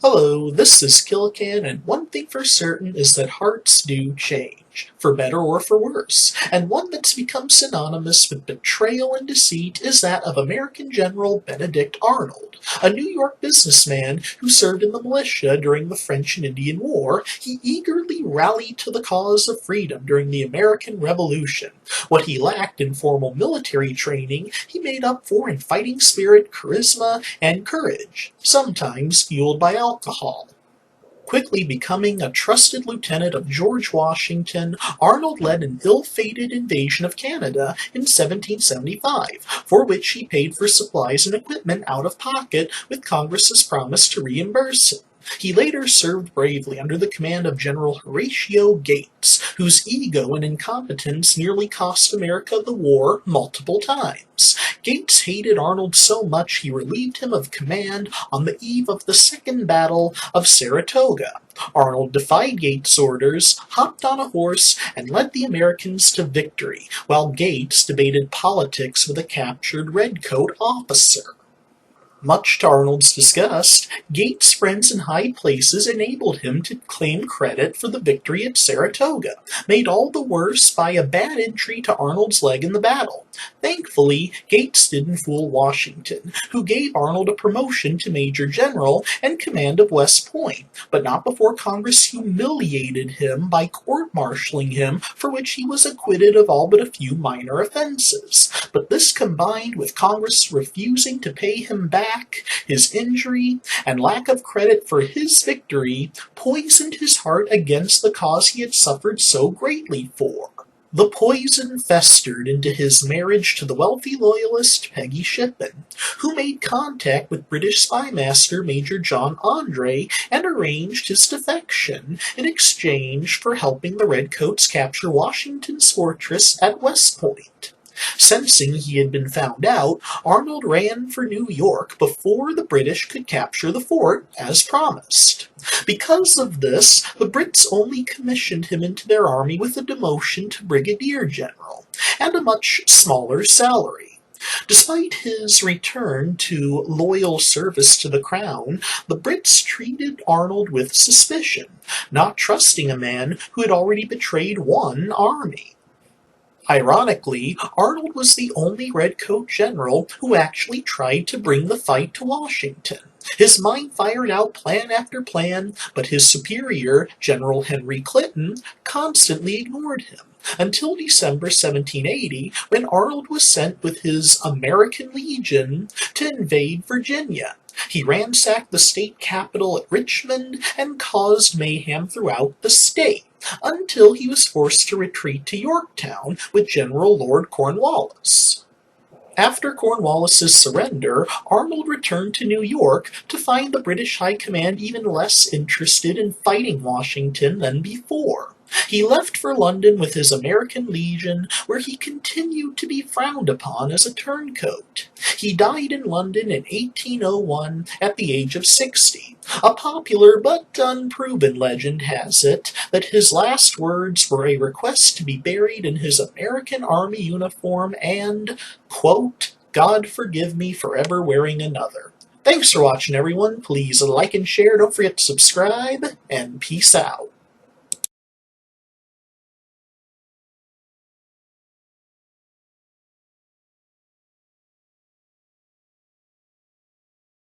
Hello, this is Killican, and one thing for certain is that hearts do change, for better or for worse, and one that's become synonymous with betrayal and deceit is that of American General Benedict Arnold. A New York businessman who served in the militia during the French and Indian War, he eagerly rallied to the cause of freedom during the American Revolution. What he lacked in formal military training, he made up for in fighting spirit, charisma, and courage, sometimes fueled by alcohol. Quickly becoming a trusted lieutenant of George Washington, Arnold led an ill-fated invasion of Canada in 1775, for which he paid for supplies and equipment out of pocket, with Congress's promise to reimburse him. He later served bravely under the command of General Horatio Gates, whose ego and incompetence nearly cost America the war multiple times. Gates hated Arnold so much he relieved him of command on the eve of the Second Battle of Saratoga. Arnold defied Gates' orders, hopped on a horse, and led the Americans to victory, while Gates debated politics with a captured redcoat officer. Much to Arnold's disgust, Gates' friends in high places enabled him to claim credit for the victory at Saratoga, made all the worse by a bad injury to Arnold's leg in the battle. Thankfully, Gates didn't fool Washington, who gave Arnold a promotion to Major General and command of West Point, but not before Congress humiliated him by court-martialing him, for which he was acquitted of all but a few minor offenses. But this, combined with Congress refusing to pay him back his injury, and lack of credit for his victory, poisoned his heart against the cause he had suffered so greatly for. The poison festered into his marriage to the wealthy loyalist Peggy Shippen, who made contact with British spymaster Major John Andre and arranged his defection in exchange for helping the Redcoats capture Washington's fortress at West Point. Sensing he had been found out, Arnold ran for New York before the British could capture the fort, as promised. Because of this, the Brits only commissioned him into their army with a demotion to brigadier general, and a much smaller salary. Despite his return to loyal service to the crown, the Brits treated Arnold with suspicion, not trusting a man who had already betrayed one army. Ironically, Arnold was the only redcoat general who actually tried to bring the fight to Washington. His mind fired out plan after plan, but his superior, General Henry Clinton, constantly ignored him, until December 1780, when Arnold was sent with his American Legion to invade Virginia. He ransacked the state capital at Richmond and caused mayhem throughout the state, until he was forced to retreat to Yorktown with General Lord Cornwallis. After Cornwallis's surrender, Arnold returned to New York to find the British High Command even less interested in fighting Washington than before. He left for London with his American Legion, where he continued to be frowned upon as a turncoat. He died in London in 1801 at the age of 60. A popular but unproven legend has it that his last words were a request to be buried in his American Army uniform and, quote, "God forgive me for ever wearing another." Thanks for watching, everyone. Please like and share. Don't forget to subscribe, and peace out.